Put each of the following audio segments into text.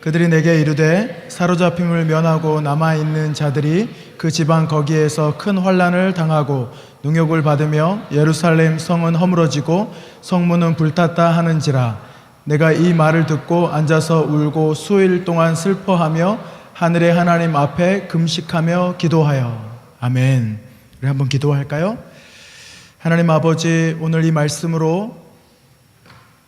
그들이 내게 이르되 사로잡힘을 면하고 남아있는 자들이 그 지방 거기에서 큰 환난을 당하고 능욕을 받으며 예루살렘 성은 허물어지고 성문은 불탔다 하는지라. 내가 이 말을 듣고 앉아서 울고 수일 동안 슬퍼하며 하늘의 하나님 앞에 금식하며 기도하여. 아멘. 우리 한번 기도할까요? 하나님 아버지, 오늘 이 말씀으로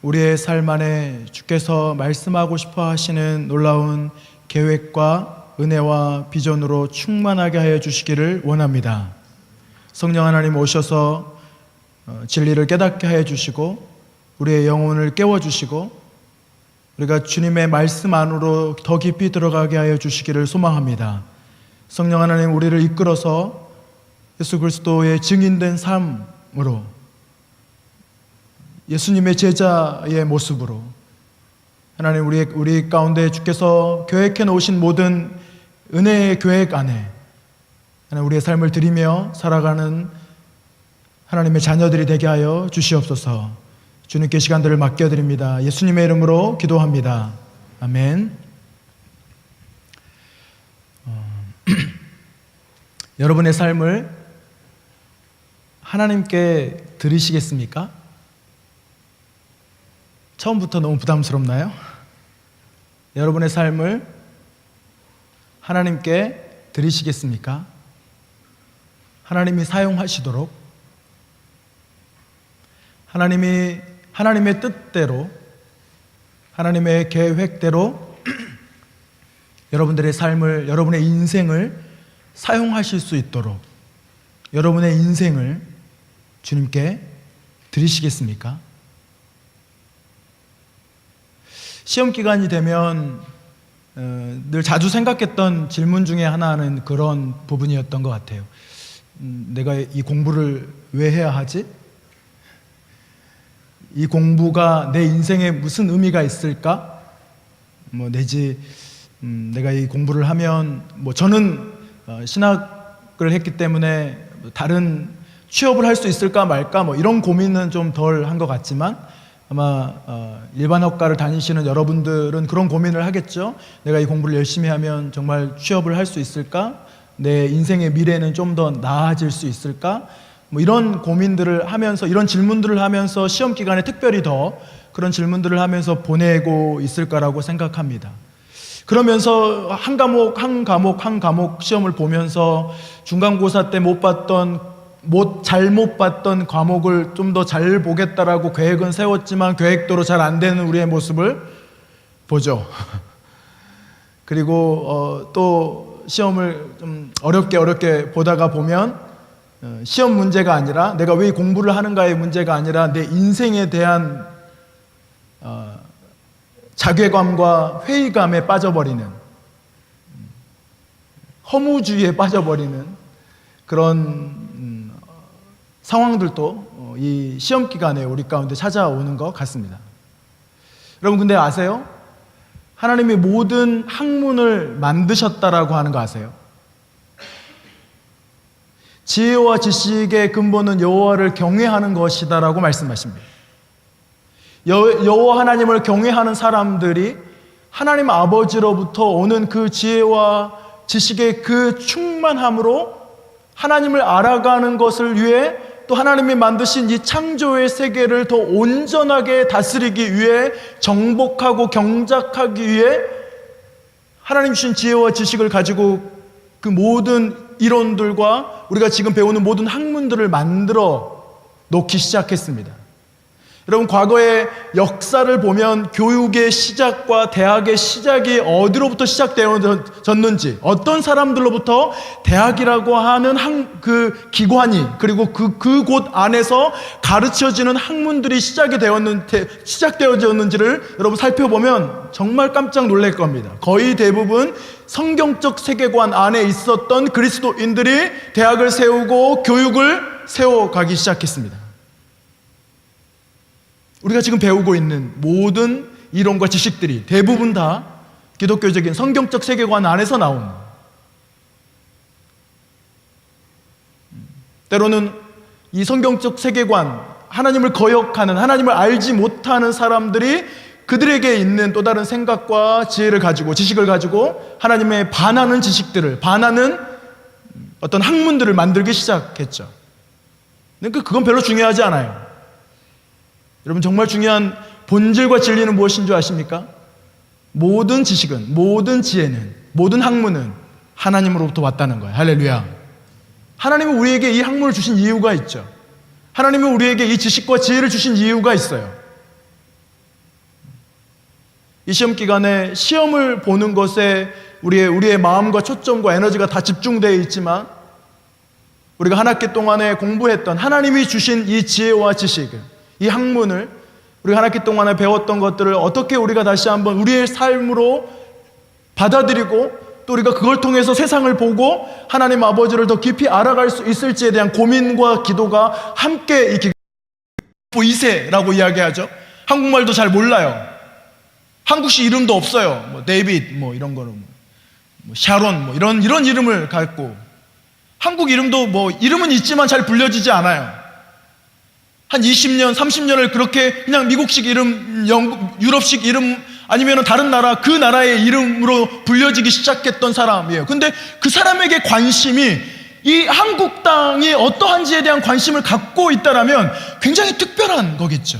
우리의 삶 안에 주께서 말씀하고 싶어 하시는 놀라운 계획과 은혜와 비전으로 충만하게 하여 주시기를 원합니다. 성령 하나님 오셔서 진리를 깨닫게 하여 주시고 우리의 영혼을 깨워주시고 우리가 주님의 말씀 안으로 더 깊이 들어가게 하여 주시기를 소망합니다. 성령 하나님, 우리를 이끌어서 예수 그리스도의 증인된 삶으로, 예수님의 제자의 모습으로 하나님, 우리 가운데 주께서 계획해 놓으신 모든 은혜의 계획 안에 하나님, 우리의 삶을 드리며 살아가는 하나님의 자녀들이 되게 하여 주시옵소서. 주님께 시간들을 맡겨드립니다. 예수님의 이름으로 기도합니다. 아멘. 여러분의 삶을 하나님께 드리시겠습니까? 처음부터 너무 부담스럽나요? 여러분의 삶을 하나님께 드리시겠습니까? 하나님이 사용하시도록, 하나님의 뜻대로, 하나님의 계획대로 여러분들의 삶을, 여러분의 인생을 사용하실 수 있도록 여러분의 인생을 주님께 드리시겠습니까? 시험 기간이 되면 늘 자주 생각했던 질문 중에 하나는 그런 부분이었던 것 같아요. 내가 이 공부를 왜 해야 하지? 이 공부가 내 인생에 무슨 의미가 있을까? 내지 내가 이 공부를 하면 저는 신학을 했기 때문에 다른 취업을 할 수 있을까 말까 이런 고민은 좀 덜 한 것 같지만 아마 일반학과를 다니시는 여러분들은 그런 고민을 하겠죠. 내가 이 공부를 열심히 하면 정말 취업을 할 수 있을까? 내 인생의 미래는 좀 더 나아질 수 있을까? 이런 고민들을 하면서, 이런 질문들을 하면서 시험 기간에 특별히 더 그런 질문들을 하면서 보내고 있을 거라고 생각합니다. 그러면서 한 과목 시험을 보면서 중간고사 때 잘못 봤던 과목을 좀 더 잘 보겠다라고 계획은 세웠지만 계획대로 잘 안 되는 우리의 모습을 보죠. 그리고 또 시험을 좀 어렵게 보다가 보면 시험 문제가 아니라, 내가 왜 공부를 하는가의 문제가 아니라 내 인생에 대한 자괴감과 회의감에 빠져버리는, 허무주의에 빠져버리는 그런 상황들도 이 시험 기간에 우리 가운데 찾아오는 것 같습니다. 여러분, 근데 아세요? 하나님이 모든 학문을 만드셨다라고 하는 거 아세요? 지혜와 지식의 근본은 여호와를 경외하는 것이다라고 말씀하십니다. 여호와 하나님을 경외하는 사람들이 하나님 아버지로부터 오는 그 지혜와 지식의 그 충만함으로 하나님을 알아가는 것을 위해, 또 하나님이 만드신 이 창조의 세계를 더 온전하게 다스리기 위해, 정복하고 경작하기 위해 하나님 주신 지혜와 지식을 가지고 그 모든 이론들과 우리가 지금 배우는 모든 학문들을 만들어 놓기 시작했습니다. 여러분, 과거의 역사를 보면 교육의 시작과 대학의 시작이 어디로부터 시작되어졌는지, 어떤 사람들로부터 대학이라고 하는 그 기관이, 그리고 그곳 안에서 가르쳐지는 학문들이 시작되어졌는지를 여러분 살펴보면 정말 깜짝 놀랄 겁니다. 거의 대부분 성경적 세계관 안에 있었던 그리스도인들이 대학을 세우고 교육을 세워가기 시작했습니다. 우리가 지금 배우고 있는 모든 이론과 지식들이 대부분 다 기독교적인 성경적 세계관 안에서 나오는, 때로는 이 성경적 세계관, 하나님을 거역하는, 하나님을 알지 못하는 사람들이 그들에게 있는 또 다른 생각과 지혜를 가지고, 지식을 가지고 하나님의 반하는 지식들을, 반하는 어떤 학문들을 만들기 시작했죠. 근데 그건 별로 중요하지 않아요. 여러분, 정말 중요한 본질과 진리는 무엇인 줄 아십니까? 모든 지식은, 모든 지혜는, 모든 학문은 하나님으로부터 왔다는 거예요. 할렐루야. 하나님은 우리에게 이 학문을 주신 이유가 있죠. 하나님은 우리에게 이 지식과 지혜를 주신 이유가 있어요. 이 시험 기간에 시험을 보는 것에 우리의 마음과 초점과 에너지가 다 집중되어 있지만, 우리가 한 학기 동안에 공부했던 하나님이 주신 이 지혜와 지식을, 이 학문을, 우리가 한 학기 동안에 배웠던 것들을 어떻게 우리가 다시 한번 우리의 삶으로 받아들이고, 또 우리가 그걸 통해서 세상을 보고 하나님 아버지를 더 깊이 알아갈 수 있을지에 대한 고민과 기도가 함께 이 보이세라고 이야기하죠. 한국말도 잘 몰라요. 한국식 이름도 없어요. 뭐 데이빗 뭐 이런 거는 뭐 샤론 뭐 이런 이름을 갖고, 한국 이름도 뭐 이름은 있지만 잘 불려지지 않아요. 한 20년, 30년을 그렇게 그냥 미국식 이름, 유럽식 이름 아니면 다른 나라, 그 나라의 이름으로 불려지기 시작했던 사람이에요. 근데 그 사람에게 관심이 이 한국 땅이 어떠한지에 대한 관심을 갖고 있다라면 굉장히 특별한 거겠죠.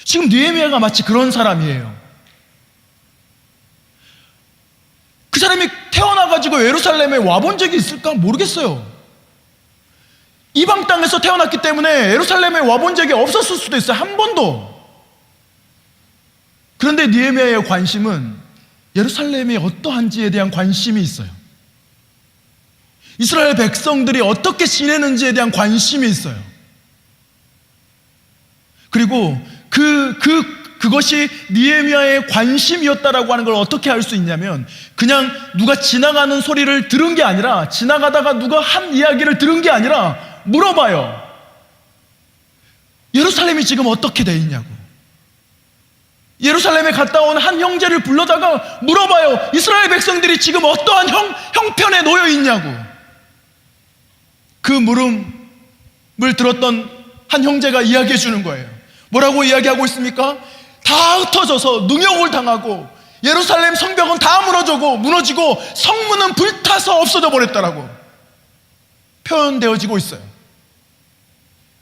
지금 느헤미야가 마치 그런 사람이에요. 그 사람이 태어나가지고 예루살렘에 와본 적이 있을까 모르겠어요. 이방 땅에서 태어났기 때문에 예루살렘에 와본 적이 없었을 수도 있어요. 한 번도. 그런데 느헤미야의 관심은 예루살렘이 어떠한지에 대한 관심이 있어요. 이스라엘 백성들이 어떻게 지내는지에 대한 관심이 있어요. 그리고 그것이 느헤미야의 관심이었다라고 하는 걸 어떻게 알 수 있냐면, 그냥 누가 지나가는 소리를 들은 게 아니라, 지나가다가 누가 한 이야기를 들은 게 아니라 물어봐요. 예루살렘이 지금 어떻게 돼 있냐고. 예루살렘에 갔다 온 한 형제를 불러다가 물어봐요. 이스라엘 백성들이 지금 어떠한 형편에 놓여 있냐고. 그 물음을 들었던 한 형제가 이야기해 주는 거예요. 뭐라고 이야기하고 있습니까? 다 흩어져서 능욕을 당하고 예루살렘 성벽은 다 무너지고 성문은 불타서 없어져 버렸다라고 표현되어지고 있어요.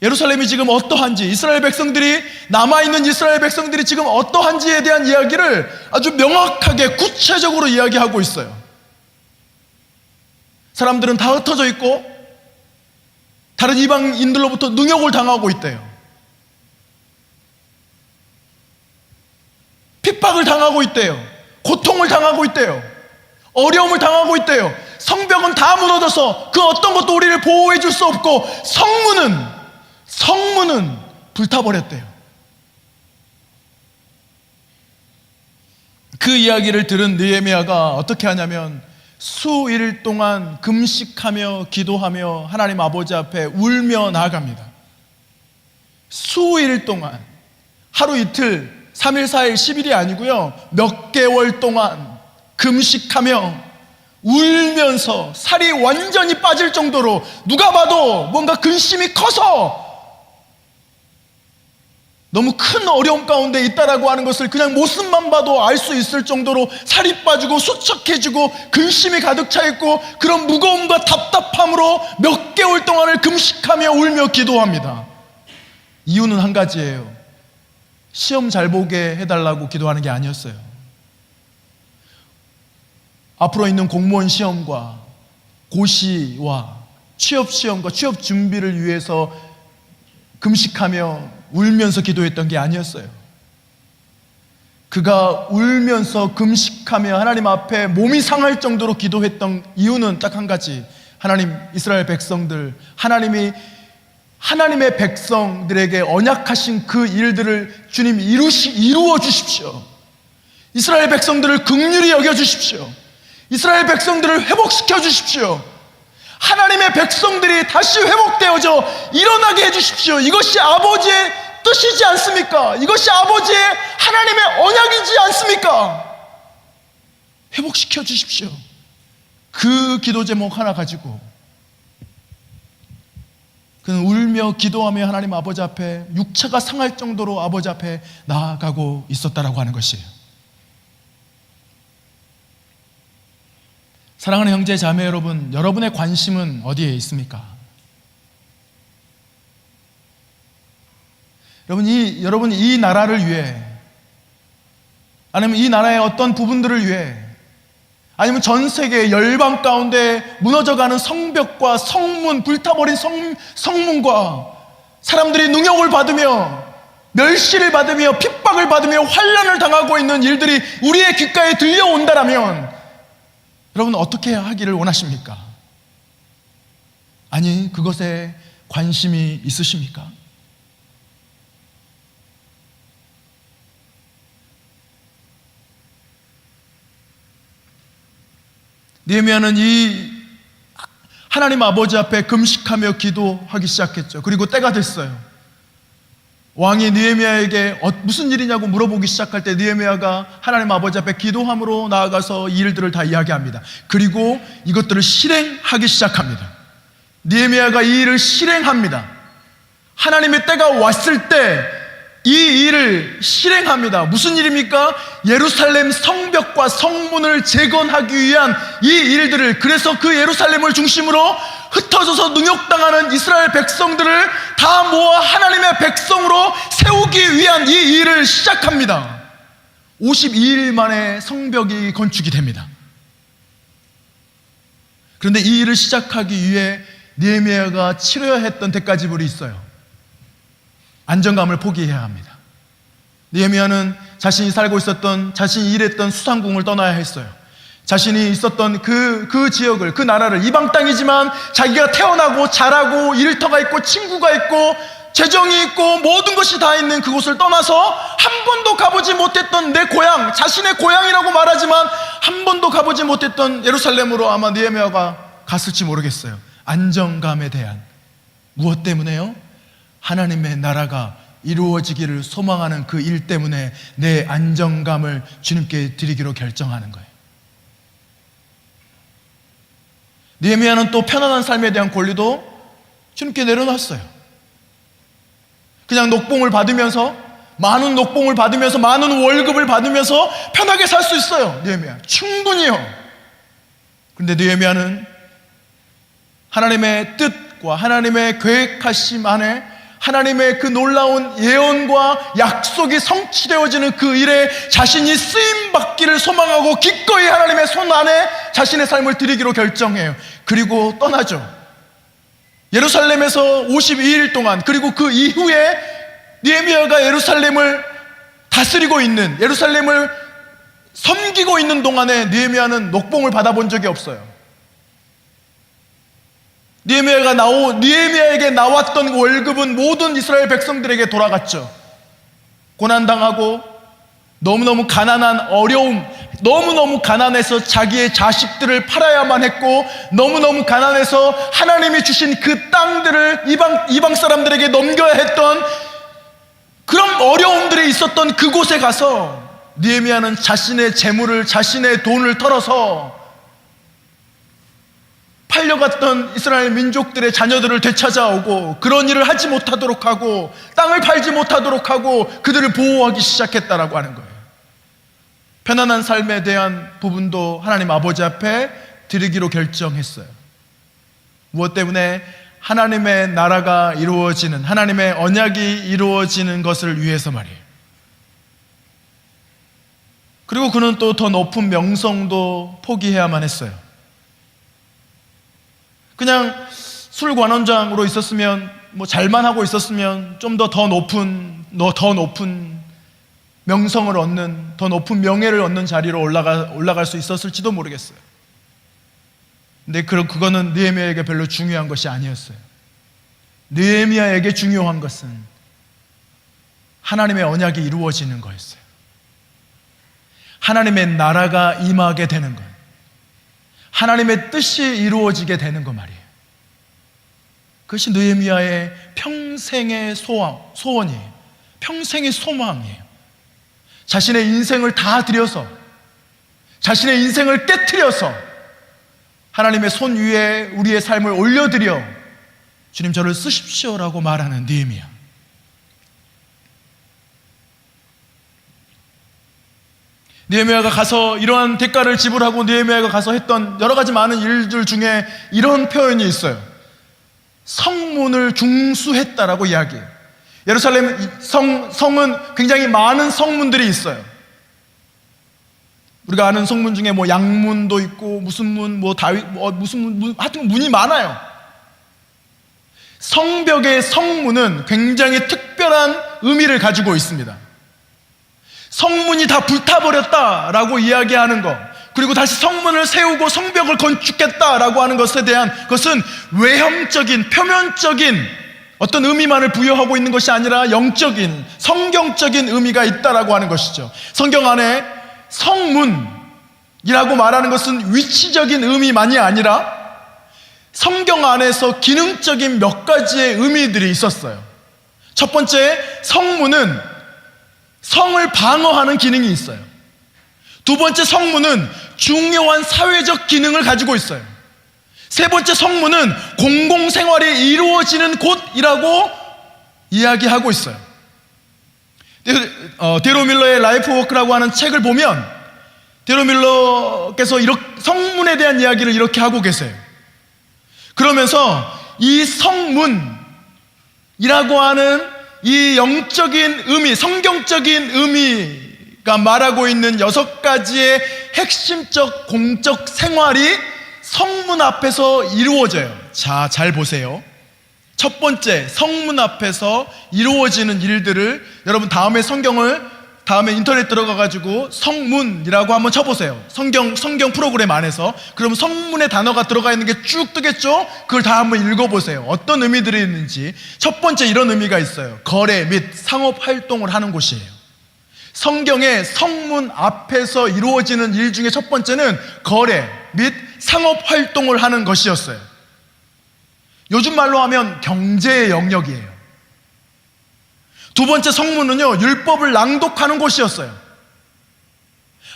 예루살렘이 지금 어떠한지, 이스라엘 백성들이, 남아있는 이스라엘 백성들이 지금 어떠한지에 대한 이야기를 아주 명확하게 구체적으로 이야기하고 있어요. 사람들은 다 흩어져 있고 다른 이방인들로부터 능욕을 당하고 있대요. 핍박을 당하고 있대요. 고통을 당하고 있대요. 어려움을 당하고 있대요. 성벽은 다 무너져서 그 어떤 것도 우리를 보호해 줄 수 없고 성문은 불타버렸대요. 그 이야기를 들은 느헤미야가 어떻게 하냐면 수일 동안 금식하며 기도하며 하나님 아버지 앞에 울며 나아갑니다. 수일 동안, 하루 이틀, 3일, 4일, 10일이 아니고요, 몇 개월 동안 금식하며 울면서 살이 완전히 빠질 정도로 누가 봐도 뭔가 근심이 커서 너무 큰 어려움 가운데 있다라고 하는 것을 그냥 모습만 봐도 알 수 있을 정도로 살이 빠지고 수척해지고 근심이 가득 차 있고, 그런 무거움과 답답함으로 몇 개월 동안을 금식하며 울며 기도합니다. 이유는 한 가지예요. 시험 잘 보게 해달라고 기도하는 게 아니었어요. 앞으로 있는 공무원 시험과 고시와 취업 시험과 취업 준비를 위해서 금식하며 울면서 기도했던 게 아니었어요. 그가 울면서 금식하며 하나님 앞에 몸이 상할 정도로 기도했던 이유는 딱 한 가지. 하나님, 이스라엘 백성들, 하나님의 백성들에게 언약하신 그 일들을 주님 이루어 주십시오. 이스라엘 백성들을 긍휼히 여겨 주십시오. 이스라엘 백성들을 회복시켜 주십시오. 하나님의 백성들이 다시 회복되어져 일어나게 해주십시오. 이것이 아버지의 뜻이지 않습니까? 이것이 아버지의 하나님의 언약이지 않습니까? 회복시켜 주십시오. 그 기도 제목 하나 가지고 그는 울며 기도하며 하나님 아버지 앞에 육체가 상할 정도로 아버지 앞에 나아가고 있었다라고 하는 것이에요. 사랑하는 형제 자매 여러분, 여러분의 관심은 어디에 있습니까? 여러분 이 나라를 위해, 아니면 이 나라의 어떤 부분들을 위해, 아니면 전 세계 열방 가운데 무너져가는 성벽과 성문, 불타버린 성문과 사람들이 능욕을 받으며 멸시를 받으며 핍박을 받으며 환난을 당하고 있는 일들이 우리의 귓가에 들려온다라면 여러분 어떻게 하기를 원하십니까? 아니, 그것에 관심이 있으십니까? 느헤미야는 이 하나님 아버지 앞에 금식하며 기도하기 시작했죠. 그리고 때가 됐어요. 왕이 느헤미야에게 무슨 일이냐고 물어보기 시작할 때 느헤미야가 하나님 아버지 앞에 기도함으로 나아가서 이 일들을 다 이야기합니다. 그리고 이것들을 실행하기 시작합니다. 느헤미야가 이 일을 실행합니다. 하나님의 때가 왔을 때 이 일을 실행합니다. 무슨 일입니까? 예루살렘 성벽과 성문을 재건하기 위한 이 일들을, 그래서 그 예루살렘을 중심으로 흩어져서 능욕당하는 이스라엘 백성들을 다 모아 하나님의 백성으로 세우기 위한 이 일을 시작합니다. 52일 만에 성벽이 건축이 됩니다. 그런데 이 일을 시작하기 위해 느헤미야가 치러야 했던 대가지불이 있어요. 안정감을 포기해야 합니다. 느헤미야는 자신이 살고 있었던, 자신이 일했던 수상궁을 떠나야 했어요. 자신이 있었던 그 지역을, 그 나라를, 이방 땅이지만 자기가 태어나고 자라고 일터가 있고 친구가 있고 재정이 있고 모든 것이 다 있는 그곳을 떠나서 한 번도 가보지 못했던 내 고향, 자신의 고향이라고 말하지만 한 번도 가보지 못했던 예루살렘으로 아마 느헤미야가 갔을지 모르겠어요. 안정감에 대한, 무엇 때문에요? 하나님의 나라가 이루어지기를 소망하는 그 일 때문에 내 안정감을 주님께 드리기로 결정하는 거예요. 느헤미야는 또 편안한 삶에 대한 권리도 주님께 내려놨어요. 그냥 녹봉을 받으면서, 많은 녹봉을 받으면서, 많은 월급을 받으면서 편하게 살 수 있어요. 느헤미야 충분히요. 그런데 느헤미야는 하나님의 뜻과 하나님의 계획하심 안에 하나님의 그 놀라운 예언과 약속이 성취되어지는 그 일에 자신이 쓰임받기를 소망하고 기꺼이 하나님의 손 안에 자신의 삶을 드리기로 결정해요. 그리고 떠나죠. 예루살렘에서 52일 동안, 그리고 그 이후에 느헤미야가 예루살렘을 다스리고 있는, 예루살렘을 섬기고 있는 동안에 느헤미야는 녹봉을 받아본 적이 없어요. 느헤미야에게 나왔던 월급은 모든 이스라엘 백성들에게 돌아갔죠. 고난당하고 너무너무 가난한 어려움, 너무너무 가난해서 자기의 자식들을 팔아야만 했고, 너무너무 가난해서 하나님이 주신 그 땅들을 이방 사람들에게 넘겨야 했던 그런 어려움들이 있었던 그곳에 가서 느헤미야는 자신의 재물을, 자신의 돈을 털어서 팔려갔던 이스라엘 민족들의 자녀들을 되찾아오고, 그런 일을 하지 못하도록 하고 땅을 팔지 못하도록 하고 그들을 보호하기 시작했다라고 하는 거예요. 편안한 삶에 대한 부분도 하나님 아버지 앞에 드리기로 결정했어요. 무엇 때문에? 하나님의 나라가 이루어지는, 하나님의 언약이 이루어지는 것을 위해서 말이에요. 그리고 그는 또 더 높은 명성도 포기해야만 했어요. 그냥 술관원장으로 있었으면, 잘만 하고 있었으면 좀 더 높은 명성을 얻는, 더 높은 명예를 얻는 자리로 올라갈 수 있었을지도 모르겠어요. 근데 그거는 느헤미야에게 별로 중요한 것이 아니었어요. 느헤미야에게 중요한 것은 하나님의 언약이 이루어지는 거였어요. 하나님의 나라가 임하게 되는 것, 하나님의 뜻이 이루어지게 되는 거 말이에요. 그것이 느헤미야의 평생의 소원이에요. 평생의 소망이에요. 자신의 인생을 다 들여서, 자신의 인생을 깨트려서 하나님의 손 위에 우리의 삶을 올려드려 주님 저를 쓰십시오라고 말하는 느헤미야. 느헤미야가 가서 이러한 대가를 지불하고 느헤미야가 가서 했던 여러 가지 많은 일들 중에 이런 표현이 있어요. 성문을 중수했다라고 이야기해요. 예루살렘 성은 굉장히 많은 성문들이 있어요. 우리가 아는 성문 중에 뭐 양문도 있고 무슨 문, 뭐 다윗, 무슨 문, 하여튼 문이 많아요. 성벽의 성문은 굉장히 특별한 의미를 가지고 있습니다. 성문이 다 불타버렸다라고 이야기하는 것, 그리고 다시 성문을 세우고 성벽을 건축했다라고 하는 것에 대한 것은 외형적인, 표면적인 어떤 의미만을 부여하고 있는 것이 아니라 영적인, 성경적인 의미가 있다라고 하는 것이죠. 성경 안에 성문이라고 말하는 것은 위치적인 의미만이 아니라 성경 안에서 기능적인 몇 가지의 의미들이 있었어요. 첫 번째, 성문은 성을 방어하는 기능이 있어요. 두 번째, 성문은 중요한 사회적 기능을 가지고 있어요. 세 번째, 성문은 공공생활이 이루어지는 곳이라고 이야기하고 있어요. 데로 밀러의 라이프 워크라고 하는 책을 보면 데로 밀러께서 성문에 대한 이야기를 이렇게 하고 계세요. 그러면서 이 성문이라고 하는 이 영적인 의미, 성경적인 의미가 말하고 있는 6가지의 핵심적 공적 생활이 성문 앞에서 이루어져요. 자, 잘 보세요. 첫 번째, 성문 앞에서 이루어지는 일들을 여러분 다음에 인터넷 들어가가지고 성문이라고 한번 쳐보세요. 성경 프로그램 안에서. 그럼 성문의 단어가 들어가 있는 게 쭉 뜨겠죠? 그걸 다 한번 읽어보세요. 어떤 의미들이 있는지. 첫 번째, 이런 의미가 있어요. 거래 및 상업 활동을 하는 곳이에요. 성경의 성문 앞에서 이루어지는 일 중에 첫 번째는 거래 및 상업 활동을 하는 것이었어요. 요즘 말로 하면 경제의 영역이에요. 두 번째, 성문은요, 율법을 낭독하는 곳이었어요.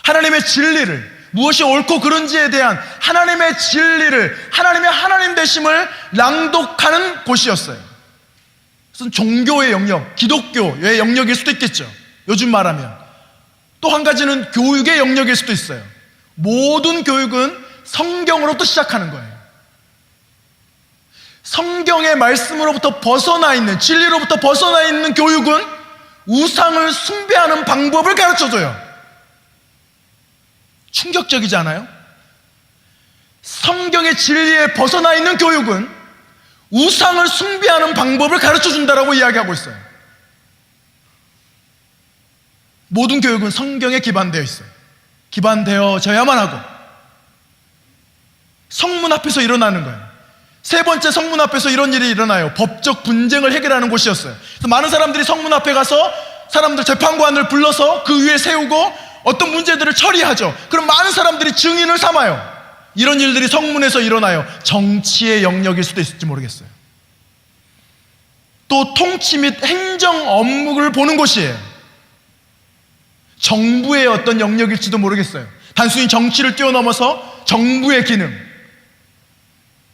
하나님의 진리를, 무엇이 옳고 그른지에 대한 하나님의 진리를, 하나님의 하나님 되심을 낭독하는 곳이었어요. 무슨 종교의 영역, 기독교의 영역일 수도 있겠죠. 요즘 말하면. 또 한 가지는 교육의 영역일 수도 있어요. 모든 교육은 성경으로부터 시작하는 거예요. 성경의 말씀으로부터 벗어나 있는, 진리로부터 벗어나 있는 교육은 우상을 숭배하는 방법을 가르쳐줘요. 충격적이지 않아요? 성경의 진리에 벗어나 있는 교육은 우상을 숭배하는 방법을 가르쳐준다라고 이야기하고 있어요. 모든 교육은 성경에 기반되어 있어요. 기반되어져야만 하고 성문 앞에서 일어나는 거예요. 세 번째, 성문 앞에서 이런 일이 일어나요. 법적 분쟁을 해결하는 곳이었어요. 그래서 많은 사람들이 성문 앞에 가서 사람들 재판관을 불러서 그 위에 세우고 어떤 문제들을 처리하죠. 그럼 많은 사람들이 증인을 삼아요. 이런 일들이 성문에서 일어나요. 정치의 영역일 수도 있을지 모르겠어요. 또 통치 및 행정 업무를 보는 곳이에요. 정부의 어떤 영역일지도 모르겠어요. 단순히 정치를 뛰어넘어서 정부의 기능.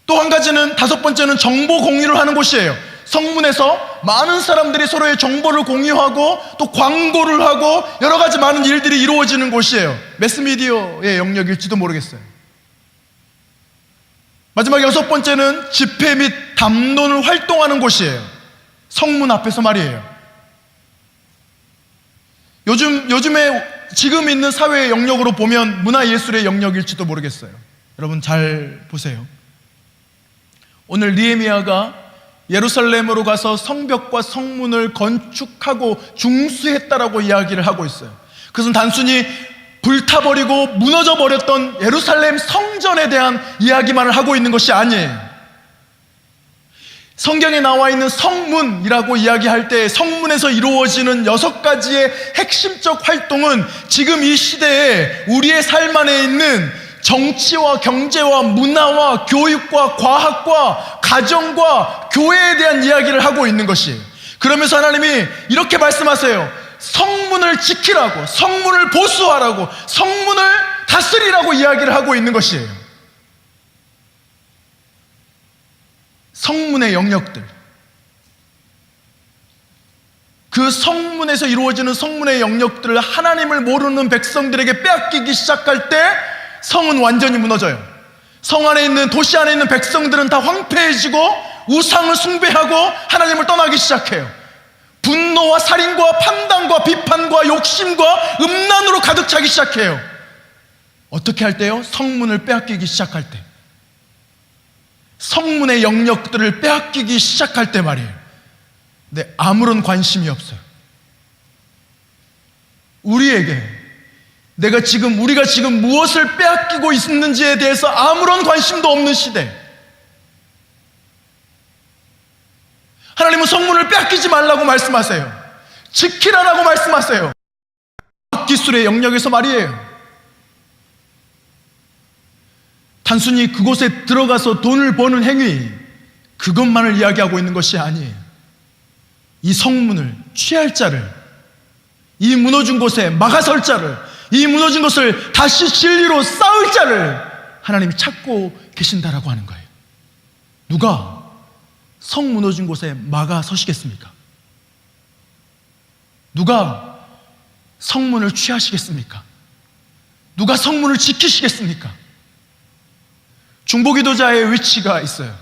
또 한 가지는, 다섯 번째는 정보 공유를 하는 곳이에요. 성문에서 많은 사람들이 서로의 정보를 공유하고 또 광고를 하고 여러 가지 많은 일들이 이루어지는 곳이에요. 매스미디어의 영역일지도 모르겠어요. 마지막 여섯 번째는 집회 및 담론을 활동하는 곳이에요. 성문 앞에서 말이에요. 요즘에 지금 있는 사회의 영역으로 보면 문화예술의 영역일지도 모르겠어요. 여러분 잘 보세요. 오늘 느헤미야가 예루살렘으로 가서 성벽과 성문을 건축하고 중수했다라고 이야기를 하고 있어요. 그것은 단순히 불타버리고 무너져버렸던 예루살렘 성전에 대한 이야기만을 하고 있는 것이 아니에요. 성경에 나와 있는 성문이라고 이야기할 때 성문에서 이루어지는 6가지의 핵심적 활동은 지금 이 시대에 우리의 삶 안에 있는 정치와 경제와 문화와 교육과 과학과 가정과 교회에 대한 이야기를 하고 있는 것이에요. 그러면서 하나님이 이렇게 말씀하세요. 성문을 지키라고, 성문을 보수하라고, 성문을 다스리라고 이야기를 하고 있는 것이에요. 성문의 영역들, 그 성문에서 이루어지는 성문의 영역들을 하나님을 모르는 백성들에게 빼앗기기 시작할 때 성은 완전히 무너져요. 성 안에 있는, 도시 안에 있는 백성들은 다 황폐해지고 우상을 숭배하고 하나님을 떠나기 시작해요. 분노와 살인과 판단과 비판과 욕심과 음란으로 가득 차기 시작해요. 어떻게 할 때요? 성문을 빼앗기기 시작할 때, 성문의 영역들을 빼앗기기 시작할 때 말이에요. 근데 아무런 관심이 없어요. 우리에게 우리가 지금 무엇을 빼앗기고 있는지에 대해서 아무런 관심도 없는 시대. 하나님은 성문을 빼앗기지 말라고 말씀하세요. 지키라라고 말씀하세요. 기술의 영역에서 말이에요. 단순히 그곳에 들어가서 돈을 버는 행위, 그것만을 이야기하고 있는 것이 아니에요. 이 성문을 취할 자를, 이 무너진 곳에 막아설 자를, 이 무너진 것을 다시 진리로 쌓을 자를 하나님이 찾고 계신다라고 하는 거예요. 누가 성 무너진 곳에 막아서시겠습니까? 누가 성문을 취하시겠습니까? 누가 성문을 지키시겠습니까? 중보기도자의 위치가 있어요.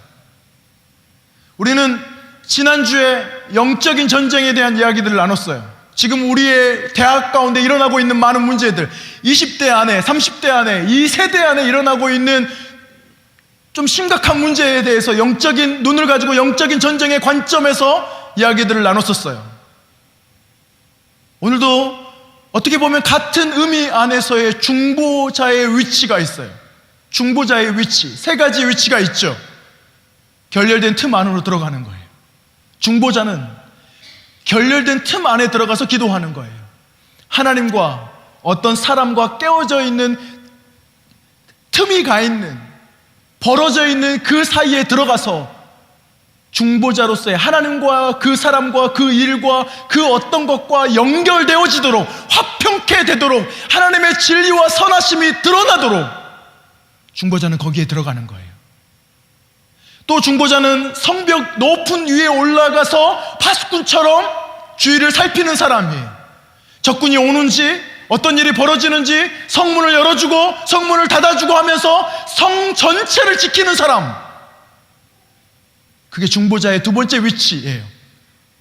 우리는 지난주에 영적인 전쟁에 대한 이야기들을 나눴어요. 지금 우리의 대학 가운데 일어나고 있는 많은 문제들, 20대 안에, 30대 안에, 이 세대 안에 일어나고 있는 좀 심각한 문제에 대해서 영적인 눈을 가지고 영적인 전쟁의 관점에서 이야기들을 나눴었어요. 오늘도 어떻게 보면 같은 의미 안에서의 중보자의 위치가 있어요. 중보자의 위치, 세 가지 위치가 있죠. 결렬된 틈 안으로 들어가는 거예요. 중보자는 결렬된 틈 안에 들어가서 기도하는 거예요. 하나님과 어떤 사람과 깨어져 있는 틈이 가 있는, 벌어져 있는 그 사이에 들어가서 중보자로서의 하나님과 그 사람과 그 일과 그 어떤 것과 연결되어지도록, 화평케 되도록, 하나님의 진리와 선하심이 드러나도록 중보자는 거기에 들어가는 거예요. 또 중보자는 성벽 높은 위에 올라가서 파수꾼처럼 주위를 살피는 사람이에요. 적군이 오는지, 어떤 일이 벌어지는지 성문을 열어주고 성문을 닫아주고 하면서 성 전체를 지키는 사람, 그게 중보자의 두 번째 위치예요.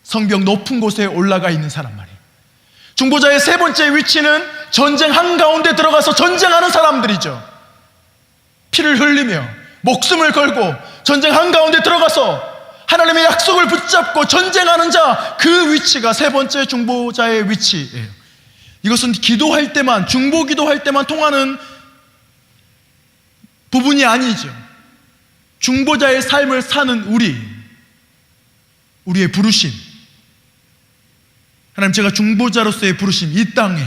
성벽 높은 곳에 올라가 있는 사람 말이에요. 중보자의 세 번째 위치는 전쟁 한가운데 들어가서 전쟁하는 사람들이죠. 피를 흘리며 목숨을 걸고 전쟁 한가운데 들어가서 하나님의 약속을 붙잡고 전쟁하는 자, 그 위치가 세 번째 중보자의 위치예요. 이것은 기도할 때만, 중보 기도할 때만 통하는 부분이 아니죠. 중보자의 삶을 사는 우리의 부르심, 하나님, 제가 중보자로서의 부르심, 이 땅에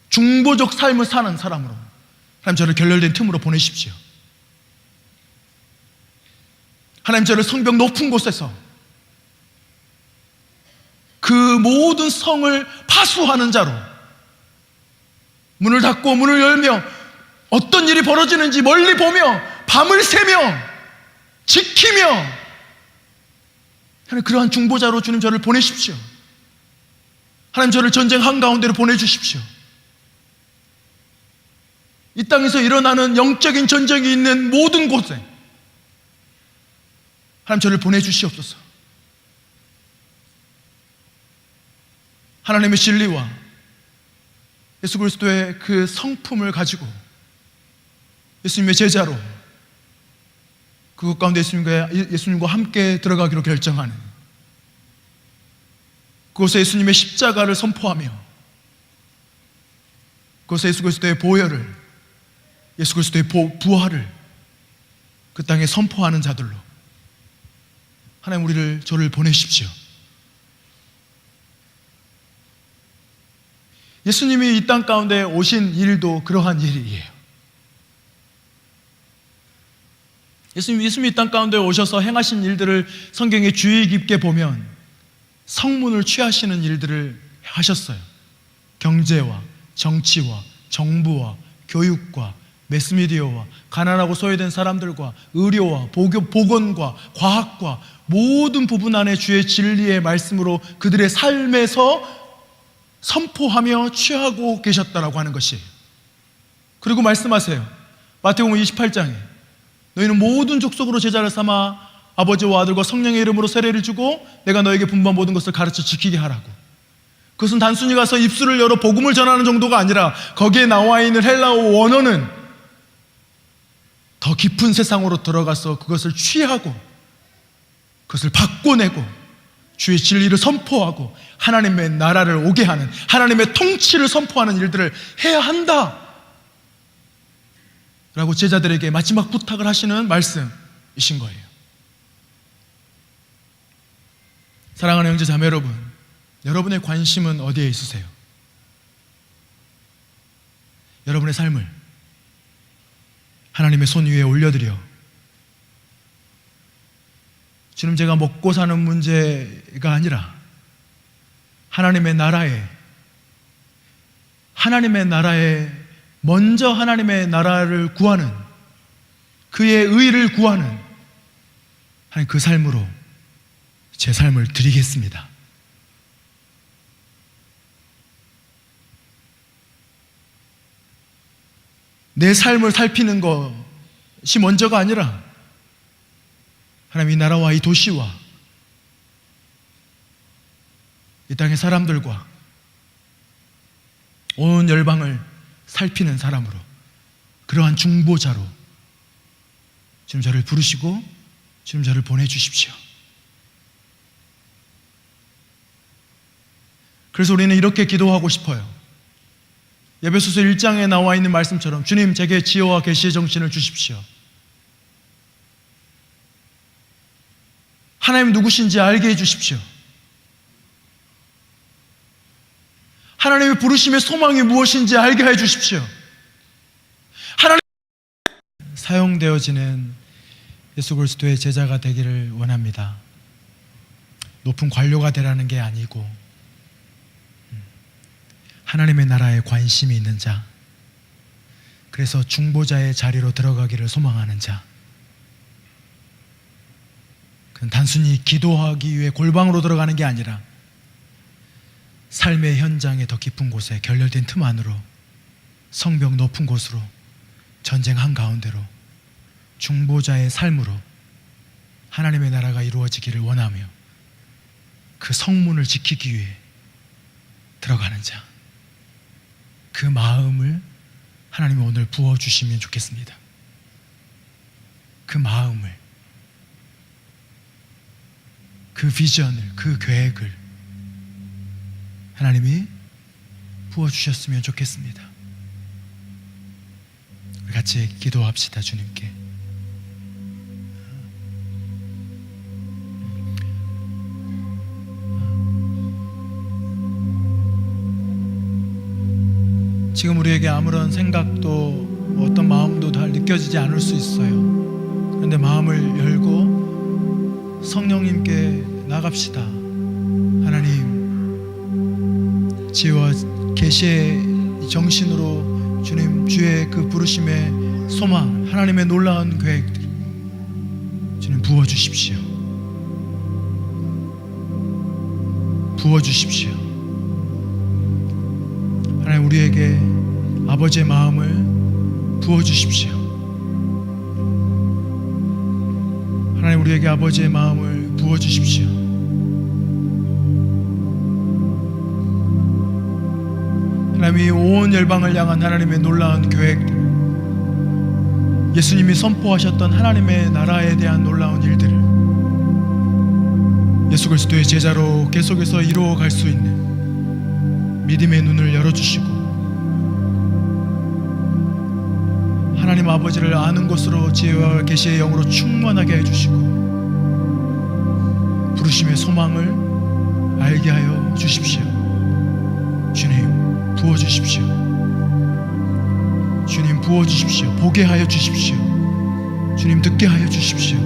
중보적 삶을 사는 사람으로 하나님 저를 결렬된 틈으로 보내십시오. 하나님 저를 성벽 높은 곳에서 그 모든 성을 파수하는 자로, 문을 닫고 문을 열며 어떤 일이 벌어지는지 멀리 보며 밤을 새며 지키며, 하나님 그러한 중보자로 주님 저를 보내십시오. 하나님 저를 전쟁 한가운데로 보내주십시오. 이 땅에서 일어나는 영적인 전쟁이 있는 모든 곳에 하나님 저를 보내주시옵소서. 하나님의 진리와 예수 그리스도의 그 성품을 가지고 예수님의 제자로 그것 가운데 예수님과 함께 들어가기로 결정하는, 그곳에 예수님의 십자가를 선포하며 그곳에 예수 그리스도의 보혈을, 예수 그리스도의 부활을 그 땅에 선포하는 자들로 하나님 저를 보내십시오. 예수님이 이 땅 가운데 오신 일도 그러한 일이에요. 예수님이 이 땅 가운데 오셔서 행하신 일들을 성경에 주의 깊게 보면 성문을 취하시는 일들을 하셨어요. 경제와 정치와 정부와 교육과 매스미디어와 가난하고 소외된 사람들과 의료와 보건과 과학과 모든 부분 안에 주의 진리의 말씀으로 그들의 삶에서 선포하며 취하고 계셨다라고 하는 것이에요. 그리고 말씀하세요. 마태복음 28장에 너희는 모든 족속으로 제자를 삼아 아버지와 아들과 성령의 이름으로 세례를 주고 내가 너에게 분부한 모든 것을 가르쳐 지키게 하라고. 그것은 단순히 가서 입술을 열어 복음을 전하는 정도가 아니라 거기에 나와 있는 헬라어 원어는 더 깊은 세상으로 들어가서 그것을 취하고 그것을 바꿔내고 주의 진리를 선포하고 하나님의 나라를 오게 하는, 하나님의 통치를 선포하는 일들을 해야 한다 라고 제자들에게 마지막 부탁을 하시는 말씀이신 거예요. 사랑하는 형제 자매 여러분, 여러분의 관심은 어디에 있으세요? 여러분의 삶을 하나님의 손 위에 올려드려 주님, 제가 먹고 사는 문제가 아니라 하나님의 나라에 먼저 하나님의 나라를 구하는, 그의 의를 구하는 하나님, 그 삶으로 제 삶을 드리겠습니다. 내 삶을 살피는 것이 먼저가 아니라 하나님, 이 나라와 이 도시와 이 땅의 사람들과 온 열방을 살피는 사람으로, 그러한 중보자로 지금 저를 부르시고 지금 저를 보내주십시오. 그래서 우리는 이렇게 기도하고 싶어요. 에베소서 1장에 나와 있는 말씀처럼 주님, 제게 지혜와 계시의 정신을 주십시오. 하나님 누구신지 알게 해주십시오. 하나님의 부르심의 소망이 무엇인지 알게 해주십시오. 하나님 사용되어지는 예수 그리스도의 제자가 되기를 원합니다. 높은 관료가 되라는 게 아니고 하나님의 나라에 관심이 있는 자, 그래서 중보자의 자리로 들어가기를 소망하는 자, 그건 단순히 기도하기 위해 골방으로 들어가는 게 아니라 삶의 현장의 더 깊은 곳에 결렬된 틈 안으로, 성벽 높은 곳으로, 전쟁 한가운데로 중보자의 삶으로 하나님의 나라가 이루어지기를 원하며 그 성문을 지키기 위해 들어가는 자, 그 마음을 하나님이 오늘 부어주시면 좋겠습니다. 그 마음을, 그 비전을, 그 계획을 하나님이 부어주셨으면 좋겠습니다. 우리 같이 기도합시다. 주님께 지금 우리에게 아무런 생각도 어떤 마음도 잘 느껴지지 않을 수 있어요. 그런데 마음을 열고 성령님께 나갑시다. 하나님, 지혜와 계시의 정신으로 주님, 주의 그 부르심의 소망, 하나님의 놀라운 계획들 주님 부어주십시오. 부어주십시오. 하나님, 우리에게 아버지의 마음을 부어주십시오. 하나님, 우리에게 아버지의 마음을 부어주십시오. 하나님이 온 열방을 향한 하나님의 놀라운 계획들, 예수님이 선포하셨던 하나님의 나라에 대한 놀라운 일들을 예수 그리스도의 제자로 계속해서 이루어갈 수 있는 믿음의 눈을 열어주시고 하나님 아버지를 아는 것으로 지혜와 계시의 영으로 충만하게 해주시고 부르심의 소망을 알게 하여 주십시오. 주님, 부어주십시오. 주님, 부어주십시오. 보게 하여 주십시오. 주님, 듣게 하여 주십시오.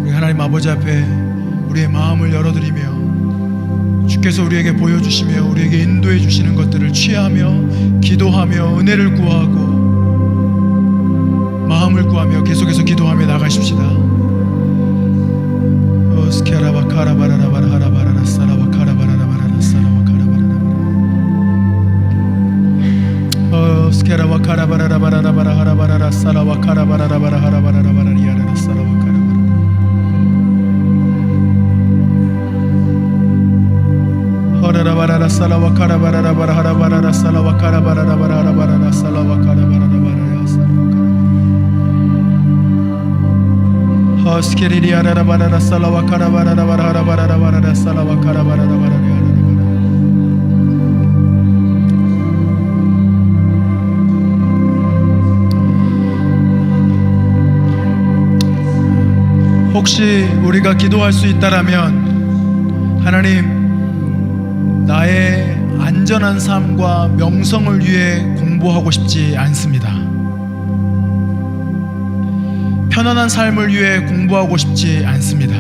우리 하나님 아버지 앞에 우리의 마음을 열어드리며 주께서 우리에게 보여주시며 우리에게 인도해 주시는 것들을 취하며 기도하며 은혜를 구하고 마음을 구하며 계속해서 기도하며 나가십시다. 혹시 우리가 기도할 수 있다라면, 하나님, 나의 안전한 삶과 명성을 위해 공부하고 싶지 않습니다. 편안한 삶을 위해 공부하고 싶지 않습니다.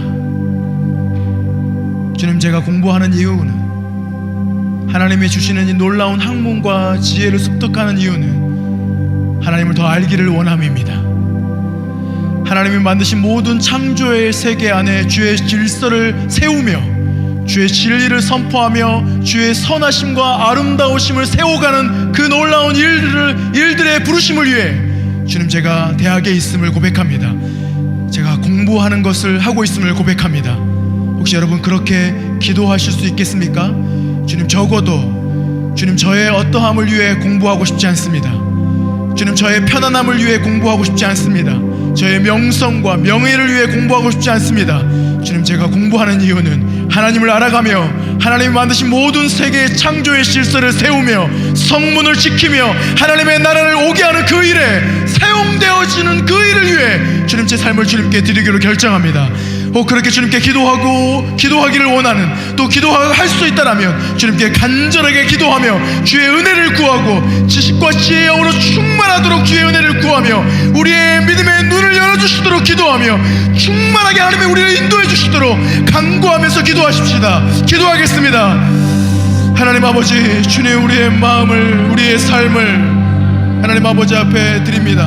주님, 제가 공부하는 이유는, 하나님이 주시는 이 놀라운 학문과 지혜를 습득하는 이유는 하나님을 더 알기를 원함입니다. 하나님이 만드신 모든 창조의 세계 안에 주의 질서를 세우며 주의 진리를 선포하며 주의 선하심과 아름다우심을 세워가는 그 놀라운 일들의 부르심을 위해 주님, 제가 대학에 있음을 고백합니다. 제가 공부하는 것을 하고 있음을 고백합니다. 혹시 여러분 그렇게 기도하실 수 있겠습니까? 주님, 적어도 주님, 저의 어떠함을 위해 공부하고 싶지 않습니다. 주님, 저의 편안함을 위해 공부하고 싶지 않습니다. 저의 명성과 명예를 위해 공부하고 싶지 않습니다. 주님, 제가 공부하는 이유는 하나님을 알아가며 하나님이 만드신 모든 세계의 창조의 질서를 세우며 성문을 지키며 하나님의 나라를 오게 하는 그 일에 사용되어지는 그 일을 위해 주님, 제 삶을 주님께 드리기로 결정합니다. 그렇게 주님께 기도하기를 원하는, 또 기도할 수 있다라면 주님께 간절하게 기도하며 주의 은혜를 구하고 지식과 지혜의 영으로 충만하도록 주의 은혜를 구하며 우리의 믿음의 눈을 열어주시도록 기도하며 충만하게 하나님의 우리를 인도해 주시도록 간구하면서 기도하십시다. 기도하겠습니다. 하나님 아버지, 주님, 우리의 마음을, 우리의 삶을 하나님 아버지 앞에 드립니다.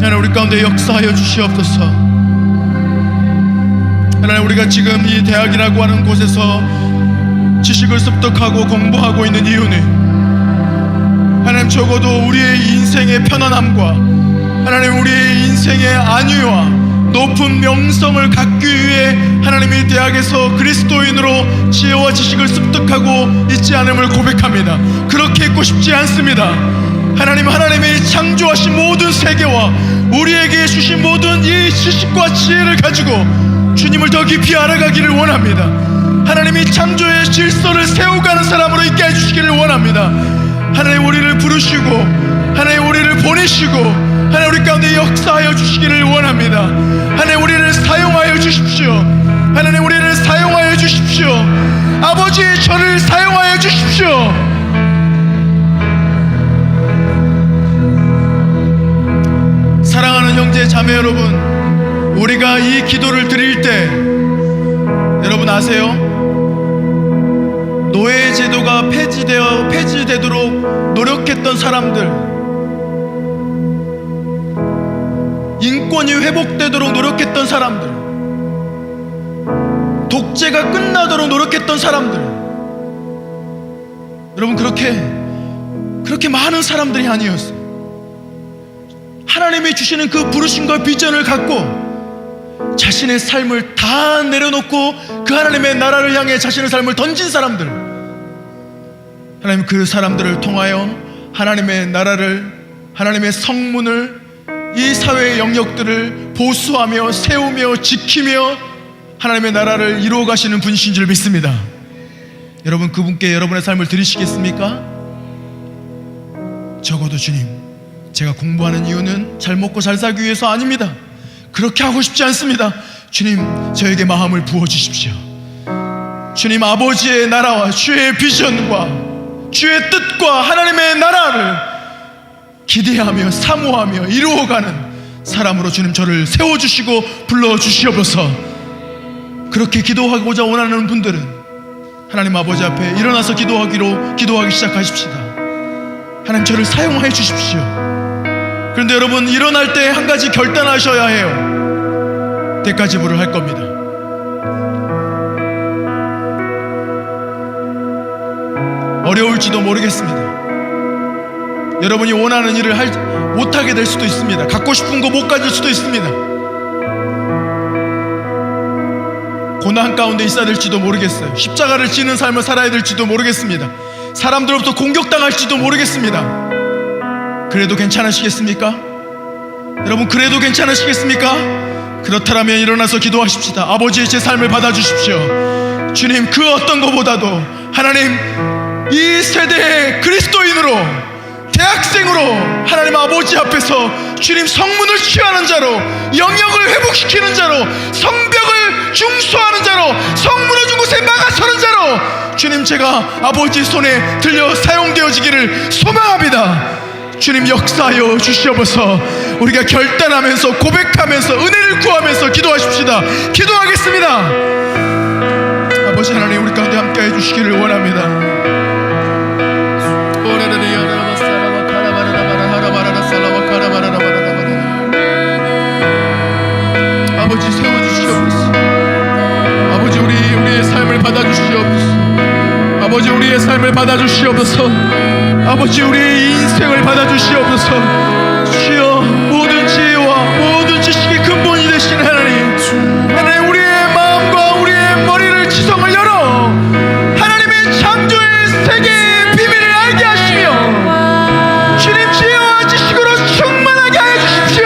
하나님, 우리 가운데 역사하여 주시옵소서. 하나님, 우리가 지금 이 대학이라고 하는 곳에서 지식을 습득하고 공부하고 있는 이유는 하나님, 적어도 우리의 인생의 편안함과 하나님, 우리의 인생의 안위와 높은 명성을 갖기 위해 하나님이 대학에서 그리스도인으로 지혜와 지식을 습득하고 있지 않음을 고백합니다. 그렇게 있고 싶지 않습니다. 하나님이 창조하신 모든 세계와 우리에게 주신 모든 이 지식과 지혜를 가지고 주님을 더 깊이 알아가기를 원합니다. 하나님이 창조의 질서를 세워가는 사람으로 있게 해주시기를 원합니다. 하나님, 우리를 부르시고 하나님, 우리를 보내시고 하나님, 우리 가운데 역사하여 주시기를 원합니다. 하나님, 우리를 사용하여 주십시오. 하나님, 우리를 사용하여 주십시오. 아버지, 저를 사용하여 주십시오. 사랑하는 형제 자매 여러분, 우리가 이 기도를 드릴 때 여러분 아세요? 노예제도가 폐지되도록 노력했던 사람들, 인권이 회복되도록 노력했던 사람들, 독재가 끝나도록 노력했던 사람들, 여러분 그렇게 많은 사람들이 아니었어요. 하나님이 주시는 그 부르심과 비전을 갖고 자신의 삶을 다 내려놓고 그 하나님의 나라를 향해 자신의 삶을 던진 사람들, 하나님, 그 사람들을 통하여 하나님의 나라를, 하나님의 성문을, 이 사회의 영역들을 보수하며 세우며 지키며 하나님의 나라를 이루어 가시는 분이신 줄 믿습니다. 여러분, 그분께 여러분의 삶을 드리시겠습니까? 적어도 주님, 제가 공부하는 이유는 잘 먹고 잘 살기 위해서 아닙니다. 그렇게 하고 싶지 않습니다. 주님, 저에게 마음을 부어주십시오. 주님, 아버지의 나라와 주의 비전과 주의 뜻과 하나님의 나라를 기대하며 사모하며 이루어가는 사람으로 주님, 저를 세워주시고 불러주시옵소서. 그렇게 기도하고자 원하는 분들은 하나님 아버지 앞에 일어나서 기도하기 시작하십시다. 하나님, 저를 사용하여 주십시오. 그런데 여러분, 일어날 때 한 가지 결단하셔야 해요. 대가지불을 할 겁니다. 어려울지도 모르겠습니다. 여러분이 원하는 일을 못하게 될 수도 있습니다. 갖고 싶은 거 못 가질 수도 있습니다. 고난 가운데 있어야 될지도 모르겠어요. 십자가를 지는 삶을 살아야 될지도 모르겠습니다. 사람들로부터 공격당할지도 모르겠습니다. 그래도 괜찮으시겠습니까? 여러분, 그래도 괜찮으시겠습니까? 그렇다면 일어나서 기도하십시다. 아버지의 제 삶을 받아주십시오. 주님, 그 어떤 것보다도 하나님, 이 세대의 그리스도인으로, 대학생으로 하나님 아버지 앞에서 주님 성문을 취하는 자로, 영역을 회복시키는 자로, 성벽을 중수하는 자로, 성문을 준 곳에 막아서는 자로 주님, 제가 아버지 손에 들려 사용되어지기를 소망합니다. 주님, 역사하여 주시옵소서. 우리가 결단하면서, 고백하면서, 은혜를 구하면서 기도하십시다. 기도하겠습니다. 아버지 하나님, 우리 가운데 함께 해주시기를 원합니다. 아버지, 세워주시옵소서. 아버지, 우리의 삶을 받아주시옵소서. 아버지, 우리의 삶을 받아주시옵소서. 아버지, 우리의 인생을 받아주시옵소서. 주여, 모든 지혜와 모든 지식의 근본이 되신 하나님, 하나님, 우리의 마음과 우리의 머리를, 지성을 열어 하나님의 창조의 세계의 비밀을 알게 하시며 주님, 지혜와 지식으로 충만하게 하여 주십시오.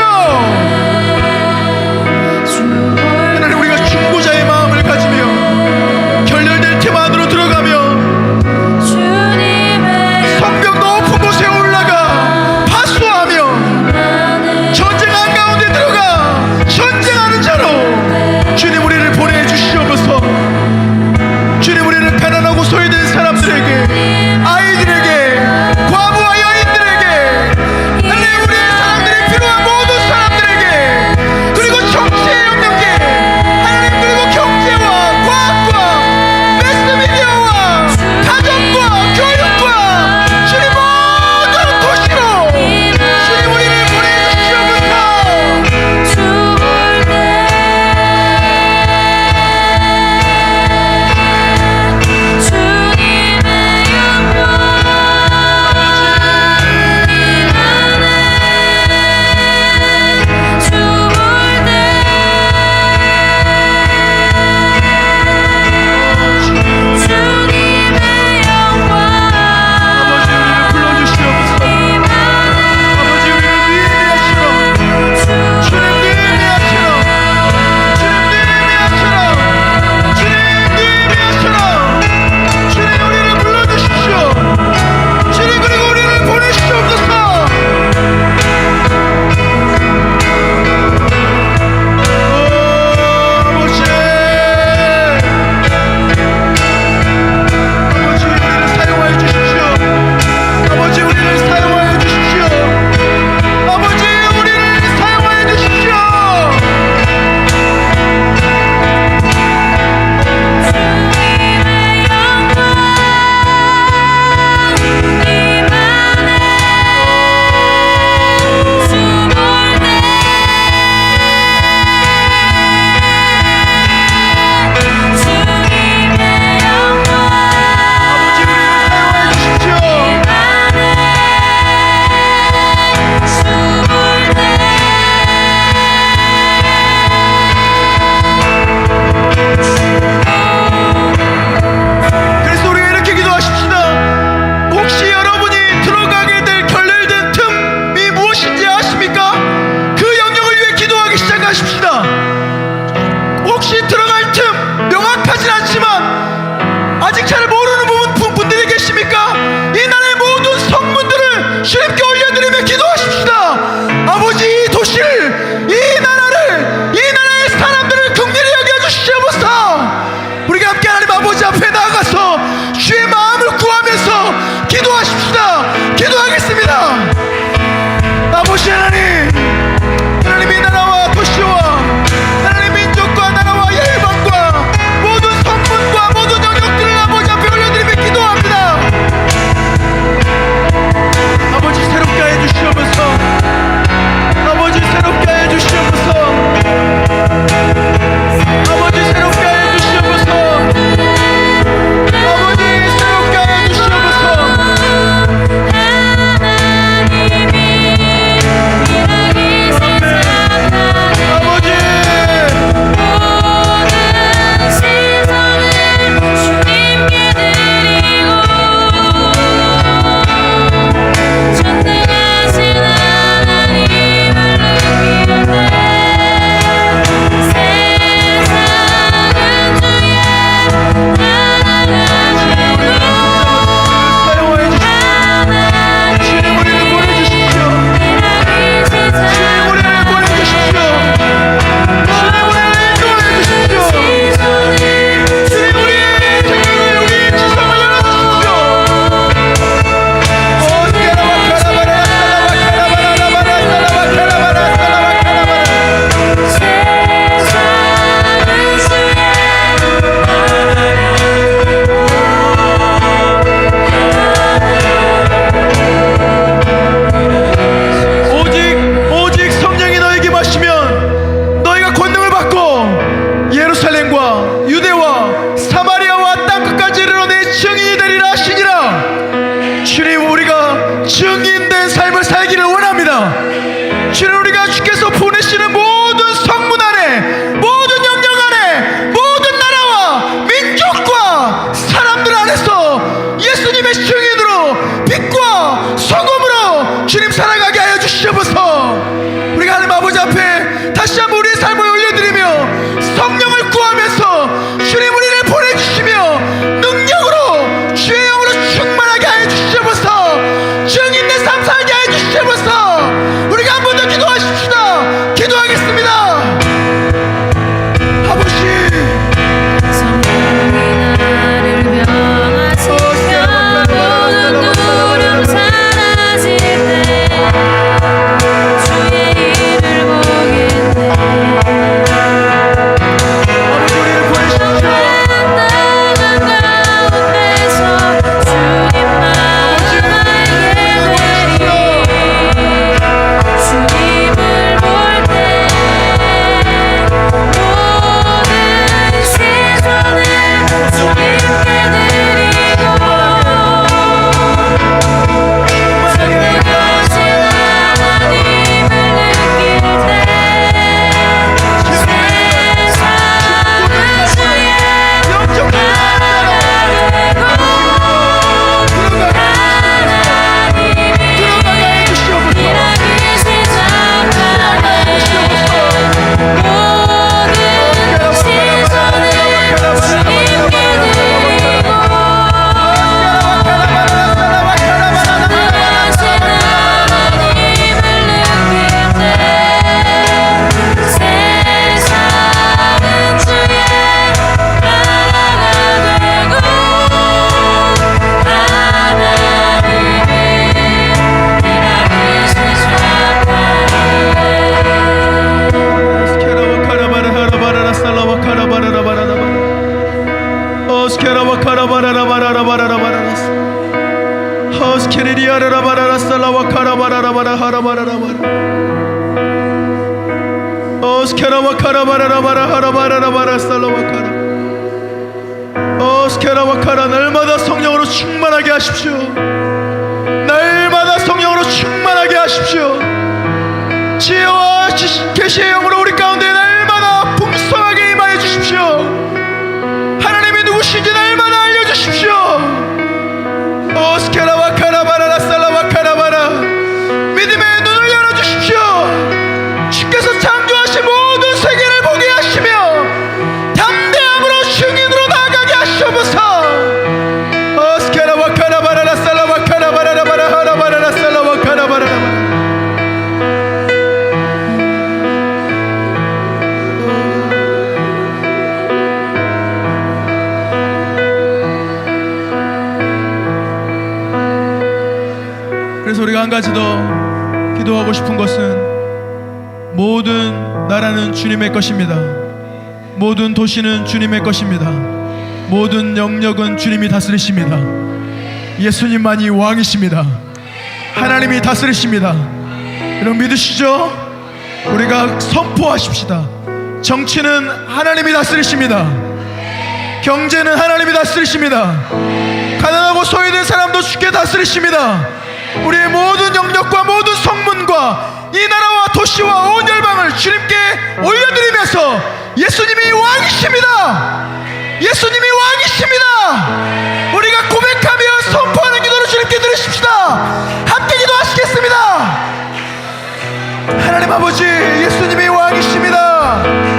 하나님, 우리가 중보자의 마음을 가지며 결렬될 틈 안으로 들어가며 성벽 높은 곳에 올라가 파수하며 날마다 성령으로 충만하게 하십시오. 날마다 성령으로 충만하게 하십시오. 지혜와 계시의 영으로 우리 가운데 날마다 풍성하게 임하여 주십시오. 하나님이 누구신지 날마다 알려주십시오. 믿음의 눈을 열어주십시오. 주께서 창조하신 모든 세계를 보게 하시며 담대함으로 증인으로 나아가게 하시옵소서. 그래서 우리가 한 가지 더 기도하고 싶은 것은 모든 나라는 주님의 것입니다. 모든 도시는 주님의 것입니다. 모든 영역은 주님이 다스리십니다. 예수님만이 왕이십니다. 하나님이 다스리십니다. 여러분 믿으시죠? 우리가 선포하십시다. 정치는 하나님이 다스리십니다. 경제는 하나님이 다스리십니다. 가난하고 소외된 사람도 주께 다스리십니다. 우리의 모든 영역과 모든 성문과 이 나라와 도시와 온 열방을 주님께 올려드리면서 예수님이 왕이십니다. 예수님이 왕이십니다. 우리가 고백하며 선포하는 기도를 주님께 드리십시다. 함께 기도하시겠습니다. 하나님 아버지, 예수님이 왕이십니다.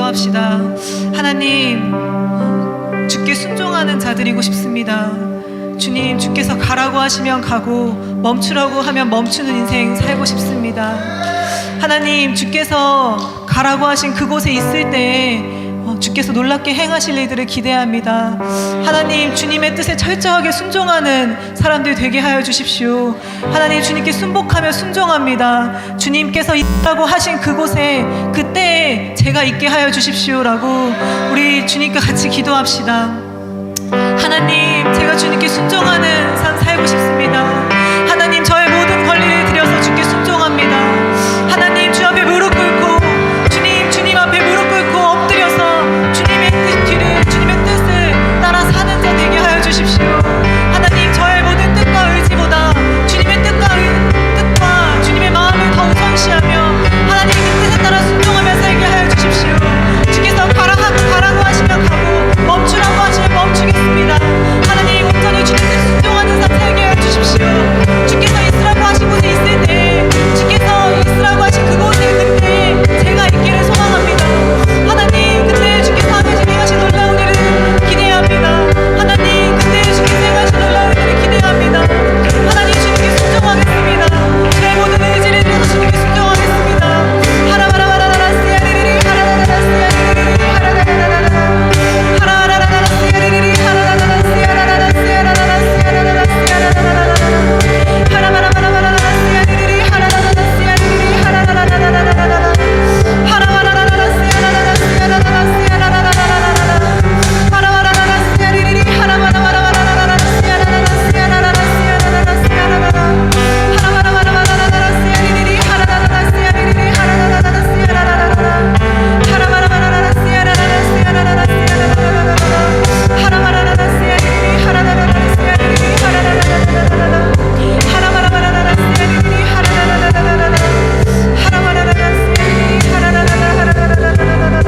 기도합시다. 하나님, 주께 순종하는 자들이고 싶습니다. 주님, 주께서 가라고 하시면 가고 멈추라고 하면 멈추는 인생 살고 싶습니다. 하나님, 주께서 가라고 하신 그곳에 있을 때 주께서 놀랍게 행하실 일들을 기대합니다. 하나님, 주님의 뜻에 철저하게 순종하는 사람들 되게 하여 주십시오. 하나님, 주님께 순복하며 순종합니다. 주님께서 있다고 하신 그곳에 그때에 제가 있게 하여 주십시오라고 우리 주님과 같이 기도합시다. 하나님, 제가 주님께 순종하는 삶 살고 싶습니다. 하나님, 저의 모든 권리를 드려서 주께 순종합니다. 하나님, 주 앞에 무릎 꿇고 주님 앞에 무릎 꿇고 엎드려서 주님의 뜻을 따라 사는 자 되게 하여 주십시오. 하나님, 저의 모든 뜻과 의지보다 주님의 뜻과 주님의 마음을 더 우선시하며 하나님의 그 뜻에 따라 순종하며 살게 하여 주십시오. 주께서 가라고 하시면 가고 멈추라고 하시면 멈추겠습니다. 하나님, 온전히 주님 뜻 순종하는 삶 살게 하여 주십시오. 주께서 있으라고 하신 곳에 있을 때, 주께서 있으라고 하신 그곳에 그때 제가 있기를 소망합니다. 하나님, 그때 주께서 행하신 놀라운 일을 기대합니다. 하나님, 그때 주께서 행하신 놀라운 일을 기대합니다. 하나님, 주님께 순종하겠습니다. 제 모든 의지를 드려서 주님께 순종하겠습니다. 하라바라바라라 스야리리리 하라라라 스야리리리 하라라라라라 하라라라라 스야리리리 하라라라라 스야라라라 스야라라라 스야라라라 스야라라라라 하라바라바라바라라 스야리리리 하라라라라 스야리리리 하라라라라라라라 하라바라라라 스야라라라 스야라라라 스야라라라라라 하라바라라라 스야리리리 하라바라바라바라라 스야라라라 스야라라라 스야라라라 스야라라라 하라바라바라바라라 스야리리리 하라라라라 스야리리리 하라라라라 스야라라라라 하라바라바라라 스야라라라 스야라라라 스야라라라라 하라바라라라 스야리리리 하라라라라 스야리리리 하라라라라라라 하라바라바라라 스야리리리 하라라라라라라 하라바라라라 스야리리리 하라라라라라라라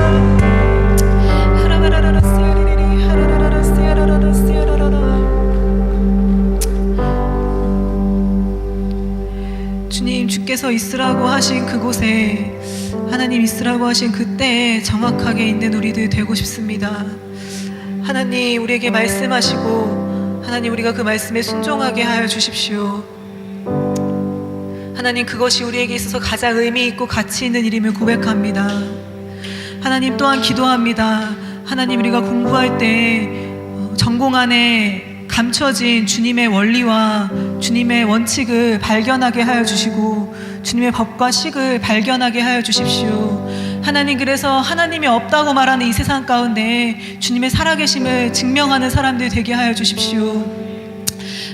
하라바라라라 스야리리리 하라라라라 스야라라라 스야라라라. 주님, 주께서 있으라고 하신 그곳에 하나님 있으라고 하신 그때에 정확하게 있는 우리들 되고 싶습니다. 하나님, 우리에게 말씀하시고 하나님, 우리가 그 말씀에 순종하게 하여 주십시오. 하나님, 그것이 우리에게 있어서 가장 의미 있고 가치 있는 일임을 고백합니다. 하나님, 또한 기도합니다. 하나님, 우리가 공부할 때 전공 안에 감춰진 주님의 원리와 주님의 원칙을 발견하게 하여 주시고 주님의 법과 식을 발견하게 하여 주십시오. 하나님, 그래서 하나님이 없다고 말하는 이 세상 가운데 주님의 살아계심을 증명하는 사람들 되게 하여 주십시오.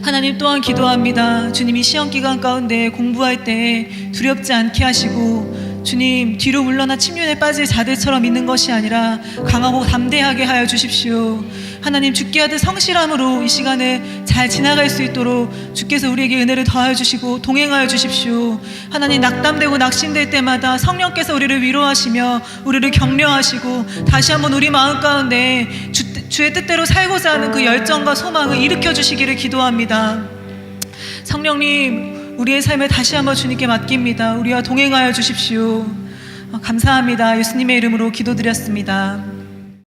하나님, 또한 기도합니다. 주님이 시험기간 가운데 공부할 때 두렵지 않게 하시고 주님, 뒤로 물러나 침륜에 빠질 자들처럼 있는 것이 아니라 강하고 담대하게 하여 주십시오. 하나님, 주께 아들 성실함으로 이 시간을 잘 지나갈 수 있도록 주께서 우리에게 은혜를 더하여 주시고 동행하여 주십시오. 하나님, 낙담되고 낙심될 때마다 성령께서 우리를 위로하시며 우리를 격려하시고 다시 한번 우리 마음 가운데 주의 뜻대로 살고자 하는 그 열정과 소망을 일으켜 주시기를 기도합니다. 성령님, 우리의 삶을 다시 한번 주님께 맡깁니다. 우리와 동행하여 주십시오. 감사합니다. 예수님의 이름으로 기도드렸습니다.